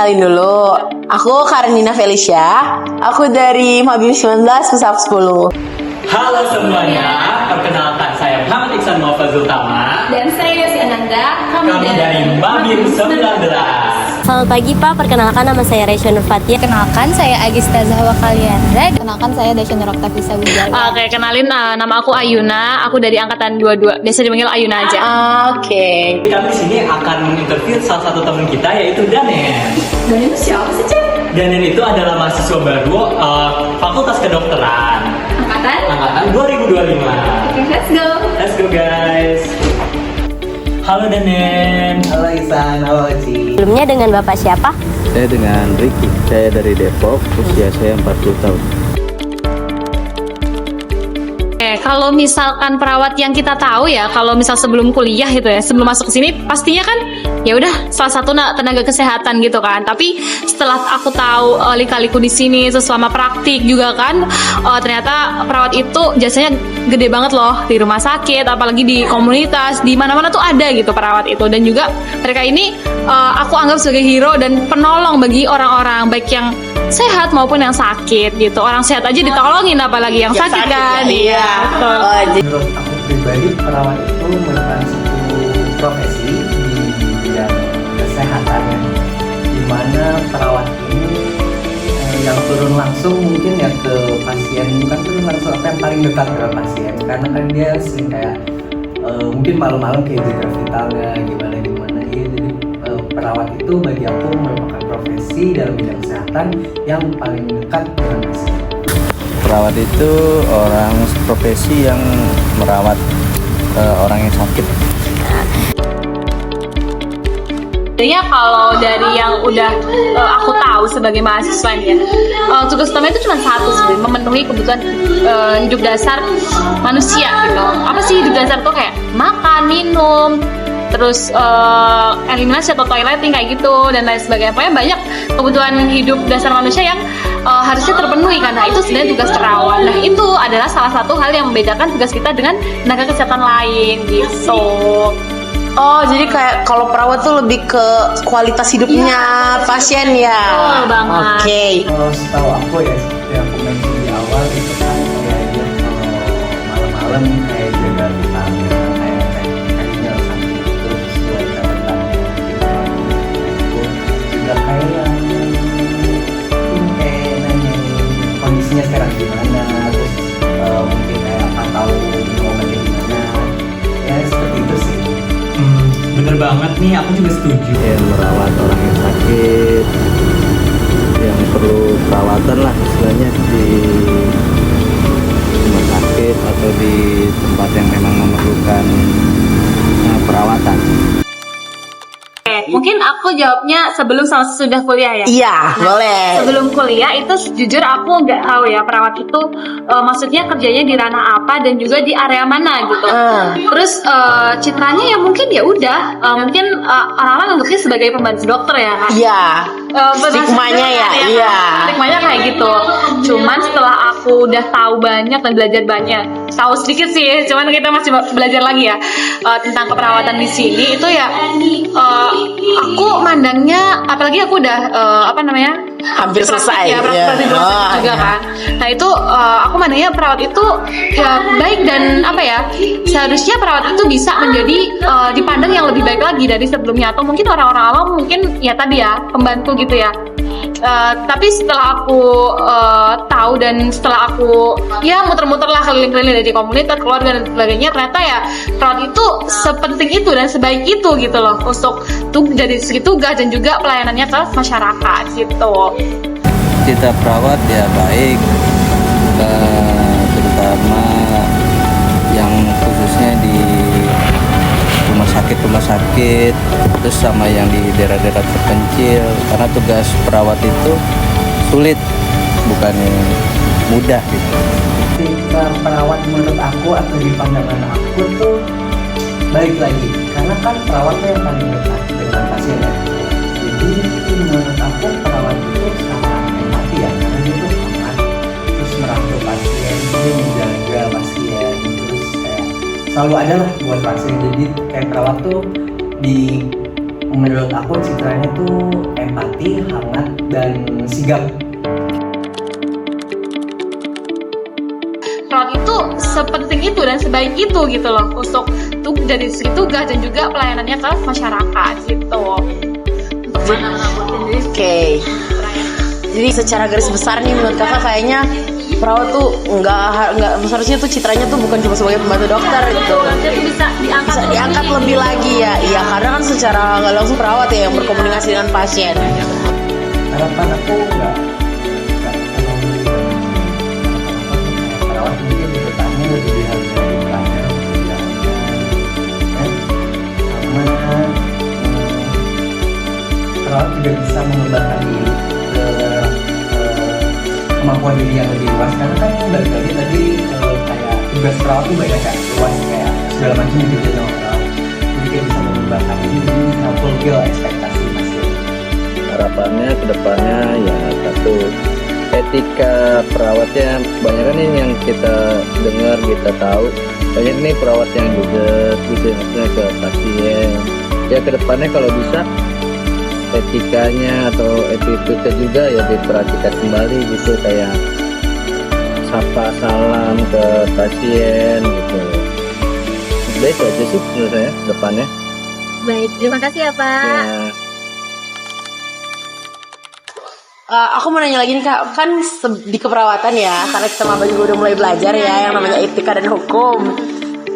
kenalin dulu. Aku Karenina Felicia. Aku dari Mabim 19 Pusat 10. Halo semuanya, perkenalkan saya Muhammad Iksan Mufazul Tama. Dan saya Yosi Ananda. Kami dari Mabim 19. Selamat pagi Pak, perkenalkan nama saya Reisha Nurfatia. Kenalkan saya Agista Zahwa Kaliandra. Kenalkan saya Dasya Nur Oktavisa Wijaya. Oke, kenalin nama aku Ayuna. Aku dari angkatan 22. Biasa dipanggil Ayuna aja. Oke. Kami di sini akan menginterview salah satu teman kita yaitu Danen. Dan itu siapa sih, Cek? Danen itu adalah mahasiswa baru Fakultas Kedokteran angkatan 2025. Oke, let's go. Let's go guys. Halo Danen. Halo Isan, halo Oci. Sebelumnya dengan Bapak siapa? Saya dengan Ricky, saya dari Depok, usia saya 40 tahun. Oke, kalau misalkan perawat yang kita tahu ya, kalau misal sebelum kuliah gitu ya, sebelum masuk ke sini pastinya kan ya udah salah satu tenaga kesehatan gitu kan. Tapi setelah aku tahu lika-liku di sini selama praktik juga kan, ternyata perawat itu jasanya gede banget loh di rumah sakit, apalagi di komunitas, di mana-mana tuh ada gitu perawat itu. Dan juga mereka ini aku anggap sebagai hero dan penolong bagi orang-orang baik yang sehat maupun yang sakit gitu. Orang sehat aja ditolongin, apalagi yang sakit kan. Iya. Menurut aku pribadi, perawat itu merupakan suatu profesi di bidang kesehatan ya, di mana perawat ini yang turun langsung mungkin ya ke pasien, bukan turun langsung, apa yang paling dekat dengan pasien, karena kan dia sering kayak mungkin malam-malam kayak jaga vitalnya gimana ya. Jadi perawat itu bagi aku merupakan profesi dalam bidang kesehatan yang paling dekat dengan pasien. Perawat itu orang profesi yang merawat orang yang sakit. Sebenarnya kalau dari yang udah aku tahu sebagai mahasiswa ya, tugas utama itu cuma satu sebenarnya, memenuhi kebutuhan hidup dasar manusia gitu. Apa sih hidup dasar tuh? Kayak makan, minum, terus eliminasi atau toileting kayak gitu dan lain sebagainya. Pokoknya banyak kebutuhan hidup dasar manusia yang harusnya terpenuhi kan. Nah, itu sebenarnya tugas perawat. Nah, itu adalah salah satu hal yang membedakan tugas kita dengan tenaga kesehatan lain gitu. Oh, jadi kayak kalau perawat tuh lebih ke kualitas hidupnya pasien ya. Betul banget. Oke. Kalau setahu aku ya, seperti yang aku mention di awal itu kan kayak dia kalau malam-malam kayak jaga vitalnya, kayak kakinya sakit itu sesuai catatannya itu juga kayak yang mungkin kayak nanyain kondisinya sekarang gimana, terus mungkin kayak apa tahu minum obatnya gimana, ya seperti itu sih. Bener banget nih, aku juga setuju. Yang merawat orang yang sakit, yang perlu perawatan lah istilahnya di rumah sakit atau di tempat yang memang memerlukan perawatan. Mungkin aku jawabnya sebelum sama sesudah kuliah ya. Iya, boleh. Sebelum kuliah itu jujur aku nggak tahu ya perawat itu maksudnya kerjanya di ranah apa dan juga di area mana gitu. Terus citranya ya mungkin ya udah mungkin orang-orang anggapnya sebagai pembantu dokter ya kan. Iya. Stigmanya ya, iya. Stigmanya kayak gitu. Cuman setelah aku udah tahu banyak dan belajar banyak, tahu sedikit sih, cuman kita masih belajar lagi ya tentang keperawatan di sini itu ya. Aku mandangnya, apalagi aku udah Hampir selesai. ya, praktik juga kan. Nah itu aku mandangnya perawat itu ya baik dan seharusnya perawat itu bisa menjadi dipandang yang lebih baik lagi dari sebelumnya, atau mungkin orang-orang awam mungkin ya tadi ya pembantu gitu ya. Tapi setelah aku tahu dan setelah aku ya muter-muter lah keliling-keliling dari komunitas, keluarga dan sebagainya, ternyata ya perawat itu sepenting itu dan sebaik itu gitu loh untuk dari segi tugas dan juga pelayanannya ke masyarakat gitu. Kita perawat ya baik, terutama yang khususnya di rumah sakit, terus sama yang di daerah-daerah terpencil, karena tugas perawat itu sulit, bukan mudah gitu. Ketika perawat menurut aku atau di pandangan aku tuh baik lagi, karena kan perawatnya yang paling dekat dengan pasien ya. Jadi menurut aku perawat itu sangat empati ya, karena dia tuh sangat terus merangkul pasien, dia menjaga pasien, terus kayak selalu ada lah buat pasien. Jadi kayak perawat tuh di menurut aku citranya tuh empati, hangat, dan sigap. Perawat itu sepenting itu dan sebaik itu gitu loh untuk dari segi tugas dan juga pelayanannya ke masyarakat gitu. Oke. Jadi secara garis besar nih menurut kakak kayaknya perawat tuh nggak seharusnya tuh citranya tuh bukan cuma sebagai pembantu dokter gitu. Bisa Diangkat lebih lagi ya. Iya, karena kan secara nggak langsung perawat ya yang berkomunikasi dengan pasien. Harapan aku nggak terlalu perawat mungkin di depannya lebih dihargai pelayanan sama perawat juga bisa mengembangkan diri ke kemampuan diri yang lebih luas, karena kan balik lagi tadi kayak tugas perawat tuh banyak kan, luas kayak segala macam dikerjain sama perawat, jadi kayak bisa mengembangkan diri, bisa fulfill ekspektasi pasien. Harapannya ke depannya ya satu, etika perawatnya banyak kan ini yang kita dengar, kita tahu banyak nih perawat yang juga gitu maksudnya ke pasien. Ya ke depannya kalau bisa etikanya atau attitude juga ya diperhatikan kembali gitu, kayak sapa salam ke pasien gitu. Udah itu aja sih menurut saya ke depannya. Baik, terima kasih ya Pak. Ya. Aku mau nanya lagi nih kak, kan di keperawatan ya, karena kita maba juga udah mulai belajar ya yang namanya etika dan hukum.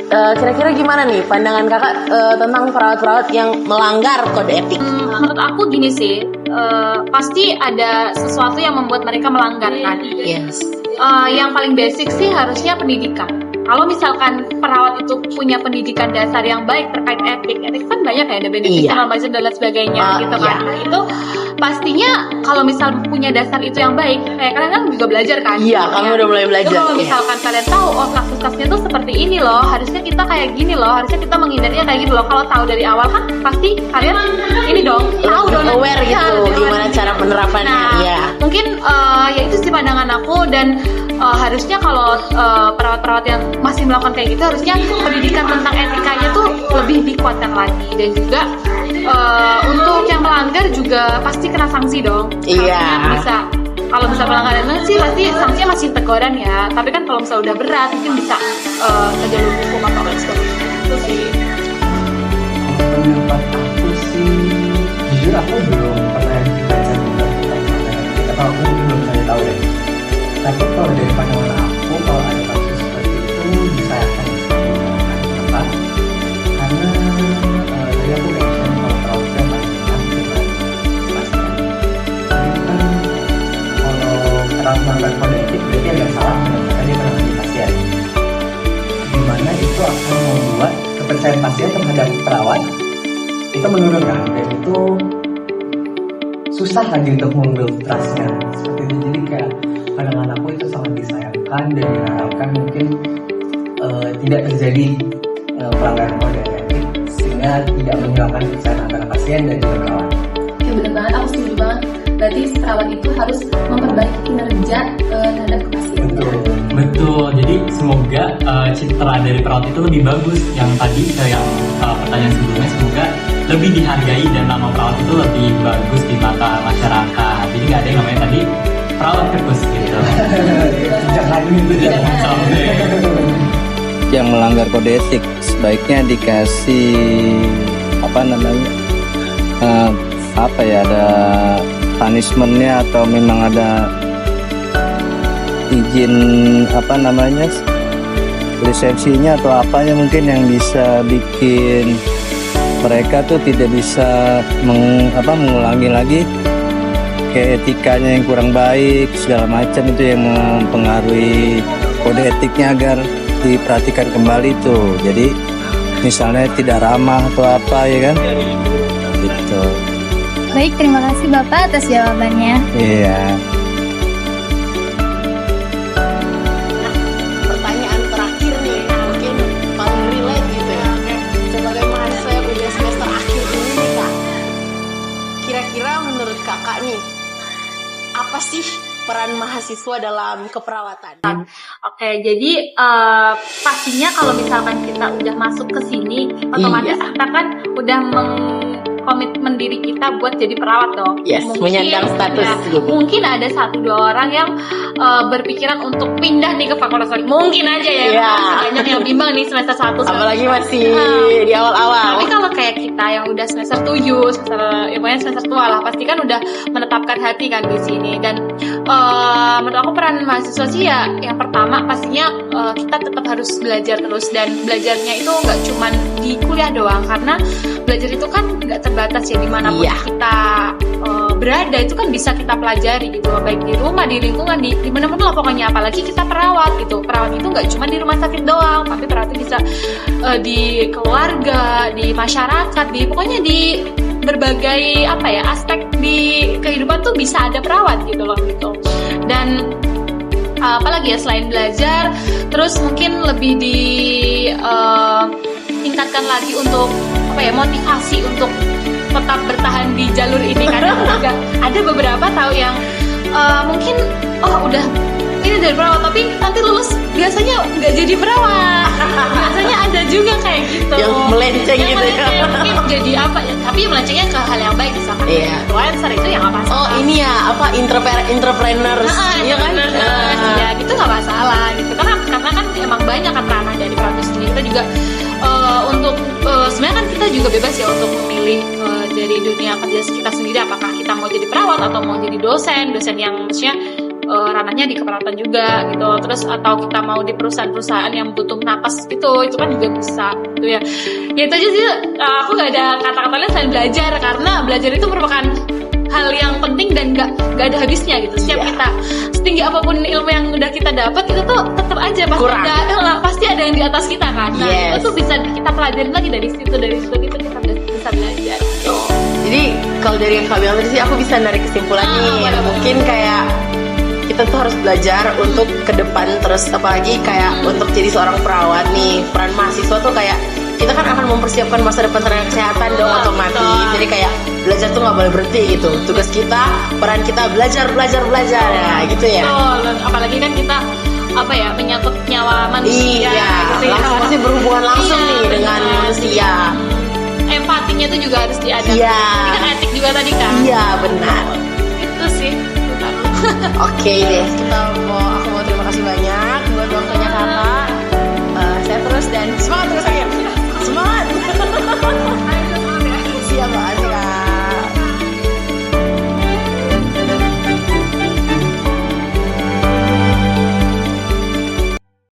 Kira-kira gimana nih pandangan kakak tentang perawat-perawat yang melanggar kode etik? Menurut aku gini sih, pasti ada sesuatu yang membuat mereka melanggar kan. Yes. Yang paling basic sih harusnya pendidikan. Kalau misalkan perawat itu punya pendidikan dasar yang baik terkait etik kan banyak ya, ada benefit Iya. segala macam dan lain sebagainya gitu kan. Iya. Nah, itu pastinya kalau misal punya dasar itu yang baik, kayak kalian kan juga belajar kan? Iya, kami udah mulai belajar, Itu kalau iya. misalkan kalian tahu, oh kasus-kasusnya tuh seperti ini loh, harusnya kita kayak gini loh, harusnya kita menghindarinya kayak gitu loh. Kalau tahu dari awal kan pasti kalian ini dong, tahu dong Aware Ya, gitu, lebih gimana aware cara gitu. penerapannya, Nah, iya. mungkin ya itu sih pandangan aku, dan harusnya kalau perawat-perawat yang masih melakukan kayak gitu harusnya pendidikan tentang etikanya tuh lebih dikuatkan lagi, dan juga untuk yang melanggar juga pasti kena sanksi dong. Iya. Harusnya bisa, kalau bisa melanggar sih pasti sanksinya masih teguran ya, tapi kan kalau misalnya udah berat mungkin bisa ke jalur hukum atau lain sebagainya. Itu sih. Kalau pendapat aku sih, jujur aku belum pernah baca tentang atau aku belum saya tahu deh. Tapi kalau dari pandangan aku, kalau ada kasus seperti itu disayangkan. Kenapa? Karena tadi aku mention kalau perawatnya paling dekat dengan pasien. Jadi kan kalau perawat melanggar kode etik berarti agak salah menentukan dia menangani pasien. Dimana itu akan membuat kepercayaan pasien terhadap perawat itu menurun kan, dan itu susah lagi untuk membuild trust-nya seperti itu. Jadi kayak pandangan aku itu sangat disayangkan dan diharapkan mungkin tidak terjadi pelanggaran kode etik sehingga tidak menghilangkan kepercayaan antara pasien dan juga perawat. Ya benar banget, aku setuju banget. Berarti perawat itu harus memperbaiki kinerja terhadap pasien. Betul, jadi semoga citra dari perawat itu lebih bagus. Yang tadi yang pertanyaan sebelumnya, semoga lebih dihargai dan nama perawat itu lebih bagus di mata masyarakat. Jadi nggak ada yang namanya tadi perawat kekus gitu. Jangan Sampai Yang melanggar kode etik sebaiknya dikasih apa namanya apa ya, ada punishmentnya atau memang ada izin apa namanya lisensinya atau apanya mungkin yang bisa bikin mereka tuh tidak bisa mengulangi lagi kayak etikanya yang kurang baik segala macam, itu yang mempengaruhi kode etiknya agar diperhatikan kembali tuh. Jadi misalnya tidak ramah atau apa ya kan gitu. Baik, terima kasih Bapak atas jawabannya. Iya. Pertanyaan terakhir nih, mungkin paling relate gitu ya. Sebagai mahasiswa yang udah semester akhir ini nih kak, kira-kira menurut kakak nih, apa sih peran mahasiswa dalam keperawatan? Oke, jadi pastinya kalau misalkan kita udah masuk ke sini, otomatis kita kan udah komitmen diri kita buat jadi perawat dong. Yes, menyandang status gitu. Mungkin ada 1-2 orang yang berpikiran untuk pindah nih ke fakultas lain. Mungkin aja ya. Iya. Banyak yang bimbang nih semester 1. Apalagi masih di awal-awal. Tapi kalau kayak kita yang udah semester 7, semester tua lah, pasti kan udah menetapkan hati kan di sini. Dan menurut aku peran mahasiswa sih ya, yang pertama pastinya kita tetap harus belajar terus, dan belajarnya itu nggak cuman di kuliah doang, karena belajar itu kan nggak terbatas ya, dimanapun Iya. kita berada itu kan bisa kita pelajari gitu, baik di rumah, di lingkungan, di mana-mana lah pokoknya. Apalagi kita perawat gitu, perawat itu nggak cuma di rumah sakit doang, tapi perawat itu bisa di keluarga, di masyarakat, pokoknya di berbagai aspek di kehidupan tuh bisa ada perawat gitu loh gitu. Dan apalagi ya selain belajar, terus mungkin lebih tingkatkan lagi untuk motivasi untuk tetap bertahan di jalur ini, karena juga ada beberapa tahu yang mungkin udah ini dari perawat tapi nanti lulus biasanya nggak jadi perawat. Biasanya ada juga kayak gitu Yang melenceng gitu ya. mungkin jadi tapi melencengnya ke hal yang baik, misalkan Iya. influencer itu ya nggak masalah. Oh ini ya entrepreneurs, iya kan? Ya gitu nggak masalah gitu, karena kan emang banyak kan ranah dari perawat itu sendiri. Kita juga untuk sebenarnya kan kita juga bebas ya untuk memilih dari dunia kerja kita sendiri, apakah kita mau jadi perawat atau mau jadi dosen yang maksudnya ranahnya di keperawatan juga gitu, terus atau kita mau di perusahaan-perusahaan yang butuh napas gitu, itu kan juga bisa gitu ya. Ya itu aja sih, aku nggak ada kata-kata lain selain belajar, karena belajar itu merupakan hal yang penting dan nggak ada habisnya gitu. Setiap kita setinggi apapun ilmu yang udah kita dapat, itu tuh tetap aja pasti ada yang di atas kita kan. Nah itu tuh bisa kita pelajarin lagi dari situ kita bisa belajar gitu. Jadi kalau dari yang kami bilang tadi sih, aku bisa narik kesimpulan nih. Mungkin kayak kita tuh harus belajar untuk ke depan terus, apalagi kayak untuk jadi seorang perawat nih. Peran mahasiswa tuh kayak kita kan akan mempersiapkan masa depan tenaga kesehatan dong otomatis. Jadi kayak belajar tuh nggak boleh berhenti gitu. Tugas kita, peran kita belajar ya gitu ya. Betul, apalagi kan kita menyangkut nyawa manusia. Iya, gitu ya. langsung pasti berhubungan langsung nih dengan manusia. Empatinya tuh juga harus diadakan. Iya. Ini kan etik juga tadi kan. Iya benar. Itu sih. Oke deh, aku mau terima kasih banyak buat waktunya kakak. Saya terus dan semangat terus aja. Semangat. Siap banget sih kak.